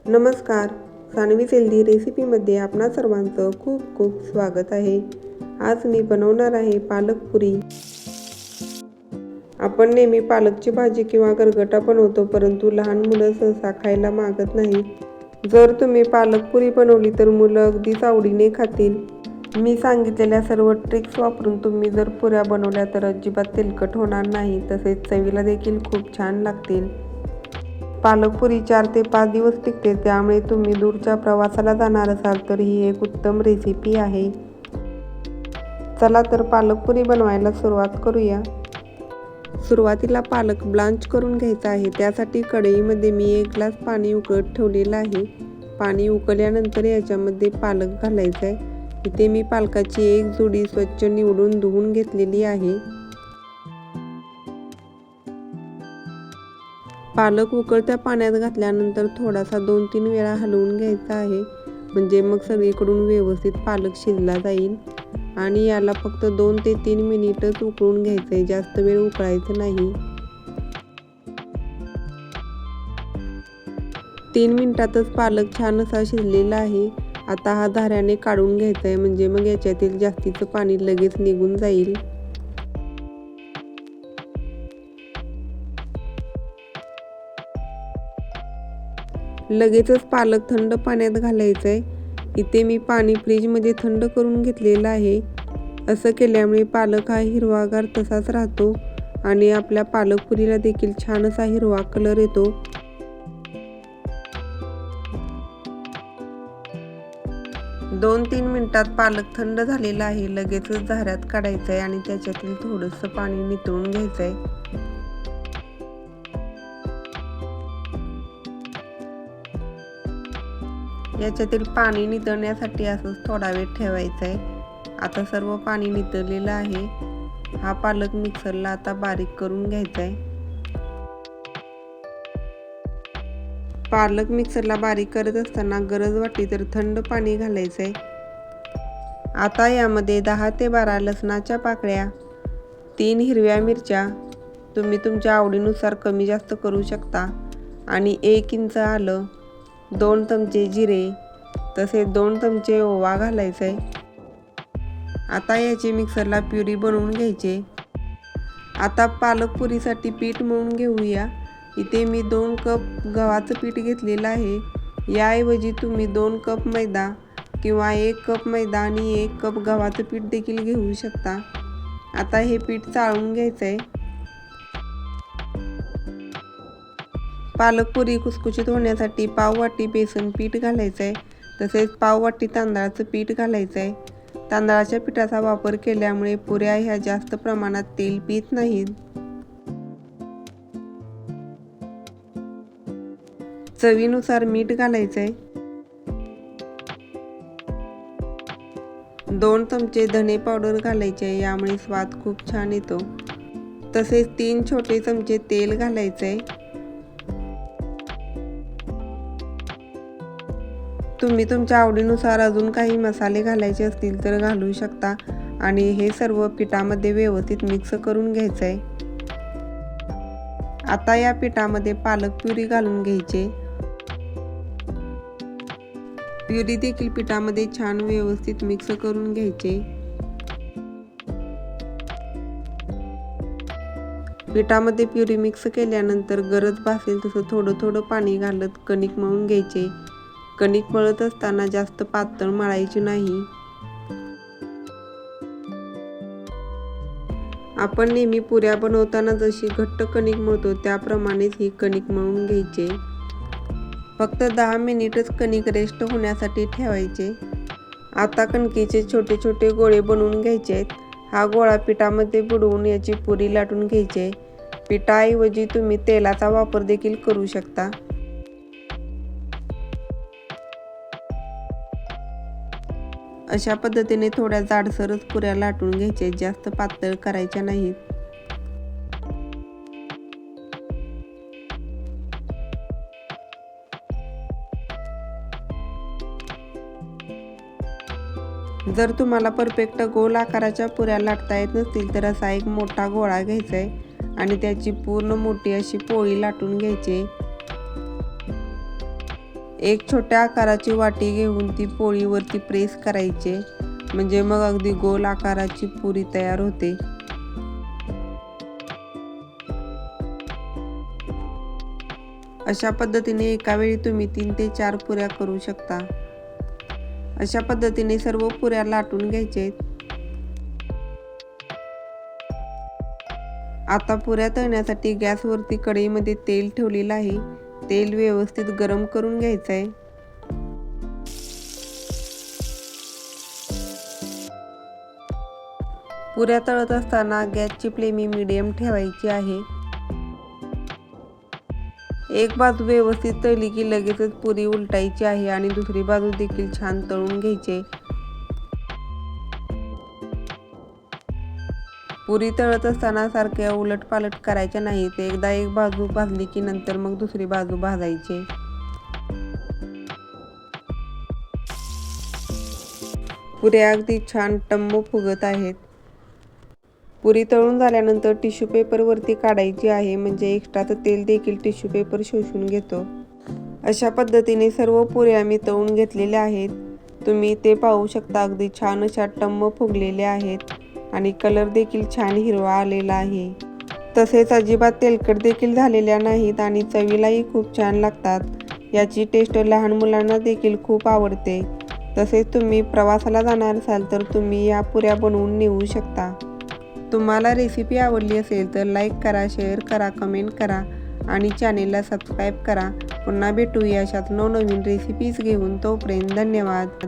नमस्कार, सानवी हेल्दी रेसिपीमध्ये आपणा सर्वांचं खूप खूप स्वागत आहे। आज मी बनवणार आहे पालक पुरी। आपण नेहमी पालकची भाजी किंवा गरगटा बनवतो, परंतु लहान मुलं सहसा खायला मागत नाहीत। जर तुम्ही पालक पुरी बनवली तर मुलं अगदीच आवडीने खातील। मी सांगितलेल्या सर्व ट्रिक्स वापरून तुम्ही जर पुऱ्या बनवल्या तर अजिबात तेलकट होणार नाही, तसेच चवीला देखील खूप छान लागतील। पालक पुरी 4 ते 5 दिवस टिकते, त्यामुळे तुम्ही दूरच्या प्रवासाला जाणार असाल तर ही एक उत्तम रेसिपी आहे। चला तर पालक पुरी बनवायला सुरुवात करूया। सुरुवातीला पालक ब्लांच करून घ्यायचा आहे। त्यासाठी कढईमध्ये मी 1 ग्लास पाणी उकळत ठेवलेलं आहे। पाणी उकळल्यानंतर याच्यामध्ये पालक घालायचा आहे। इथे मी पालकाची एक जुडी स्वच्छ निवडून धुवून घेतलेली आहे। पालक उकळत्या पाण्यात घातल्यानंतर थोडासा 2-3 वेळा हलवून घ्यायचा आहे, म्हणजे मग सगळीकडून व्यवस्थित पालक शिजला जाईल। आणि याला फक्त 2 ते 3 मिनिटच उकळून घ्यायचं आहे, जास्त वेळ उकळायचं नाही। 3 मिनिटातच पालक छान असा शिजलेला आहे। आता हा धाऱ्याने काढून घ्यायचा आहे, म्हणजे मग याच्यातील जास्तीचं पाणी लगेच निघून जाईल। लगेचच पालक थंड पाण्यात घालायचं आहे। इथे मी पाणी फ्रीजमध्ये थंड करून घेतलेलं आहे। असं केल्यामुळे पालक हा हिरवागार तसाच राहतो आणि आपल्या पालक पुरीला देखील छान असा हिरवा कलर येतो। 2-3 मिनिटात पालक थंड झालेला आहे। लगेचच झाऱ्यात काढायचं आहे आणि त्याच्यातील थोडंसं पाणी निथळून घ्यायचं आहे। याच्यातील पाणी निथळण्यासाठी असंच थोडा वेळ ठेवायचं आहे। आता सर्व पाणी निथळलेलं आहे। हा पालक मिक्सरला आता बारीक करून घ्यायचा आहे। पालक मिक्सरला बारीक करत असताना गरज वाटली तर थंड पाणी घालायचं आहे। आता यामध्ये 10 ते 12 लसणाच्या पाकळ्या, 3 हिरव्या मिरच्या, तुम्ही तुमच्या आवडीनुसार कमी जास्त करू शकता, आणि 1 इंच आलं, 2 चमचे जिरे, तसेच 2 चमचे ओवा घालायचा आहे। आता याची मिक्सरला प्युरी बनवून घ्यायची। आता पालक पुरीसाठी पीठ मळून घेऊया। इथे मी 2 कप गव्हाचं पीठ घेतलेलं आहे। याऐवजी तुम्ही 2 कप मैदा किंवा 1 कप मैदा आणि 1 कप गव्हाचं पीठ देखील घेऊ शकता। आता हे पीठ चाळून घ्यायचं आहे। पालक पुरी खुसखुशीत होण्यासाठी पाव वाटी बेसन पीठ घालायचं आहे, तसेच पाव वाटी तांदळाचं पीठ घालायचं आहे। तांदळाच्या पिठाचा वापर केल्यामुळे पुऱ्या ह्या जास्त प्रमाणात तेल पित नाहीत। चवीनुसार मीठ घालायचं आहे। 2 चमचे धने पावडर घालायचे आहे, यामुळे स्वाद खूप छान येतो। तसेच 3 छोटे चमचे तेल घालायचे आहे। तुम्ही तुमच्या आवडीनुसार अजून काही मसाले घालायचे असतील तर घालू शकता, आणि हे सर्व पिठामध्ये व्यवस्थित मिक्स करून घ्यायचं आहे। आता या पिठामध्ये पालक प्युरी घालून घ्यायची। प्युरी देखील पिठामध्ये छान व्यवस्थित मिक्स करून घ्यायचे। पिठामध्ये प्युरी मिक्स केल्यानंतर गरज भासेल तसं थोडं थोडं पाणी घालत कणिक मळून घ्यायचे। कणिक मळत असताना जास्त पातळ मळायची नाही। आपण नेहमी पुऱ्या बनवताना जशी घट्ट कणिक मळतो त्याप्रमाणेच ही कणिक मळून घ्यायची। फक्त 10 मिनिटच कणिक रेस्ट होण्यासाठी ठेवायचे। आता कणकेचे छोटे छोटे गोळे बनवून घ्यायचे आहेत। हा गोळा पिठामध्ये बुडवून याची पुरी लाटून घ्यायची। पिठाऐवजी तुम्ही तेलाचा वापर देखील करू शकता। अशा पद्धतीने थोड्या जाडसरच पुऱ्या लाटून घ्यायच्या, जास्त पातळ करायच्या नाहीत। जर तुम्हाला परफेक्ट गोल आकाराच्या पुऱ्या लाटता येत नसतील तर असा एक मोठा गोळा घ्यायचा आहे आणि त्याची पूर्ण मोठी अशी पोळी लाटून घ्यायची। एक छोट्या आकाराची वाटी घेऊन ती पोळीवरती प्रेस करायचे, म्हणजे मग अगदी गोल आकाराची पुरी तयार होते. अशा पद्धतीने एका वेळी तुम्ही 3 ते 4 पुऱ्या करू शकता. अशा पद्धतीने सर्व पुऱ्या लाटून घ्यायचे. आता पुऱ्या तळण्यासाठी गॅसवरती कढईमध्ये तेल ठेवलेलं आहे. तेल व्यवस्थित गरम करून घ्यायचं आहे. पुऱ्या तळत असताना गॅसची फ्लेम मीडियम ठेवायची आहे. एक बाजू व्यवस्थित तळली की लगेचच पुरी उलटायची आहे आणि दुसरी बाजू देखील छान तळून घ्यायची. पुरी तळत असताना सारख्या उलटपालट करायच्या नाहीत. एकदा एक बाजू भाजली की नंतर मग दुसरी बाजू भाजायची. पुऱ्या अगदी छान टम्म फुगत आहेत. पुरी तळून झाल्यानंतर टिश्यू पेपरवरती काढायची आहे, म्हणजे एक्स्ट्राचं तेल देखील टिश्यू पेपर शोषून घेतो. अशा पद्धतीने सर्व पुऱ्या मी तळून घेतलेल्या आहेत. तुम्ही ते पाहू शकता, अगदी छान अशा टम्म फुगलेल्या आहेत आणि कलर देखील छान हिरवा आलेला आहे. तसेच अजिबात तेलकट देखील झालेल्या नाहीत आणि चवीलाही खूप छान लागतात. याची टेस्ट लहान मुलांना देखील खूप आवडते. तसेच तुम्ही प्रवासाला जाणार असाल तर तुम्ही या पुऱ्या बनवून नेऊ शकता. तुम्हाला रेसिपी आवडली असेल तर लाईक करा, शेअर करा, कमेंट करा आणि चॅनेलला सबस्क्राईब करा. पुन्हा भेटूया अशाच नवनवीन रेसिपीज घेऊन. तोपर्यंत धन्यवाद.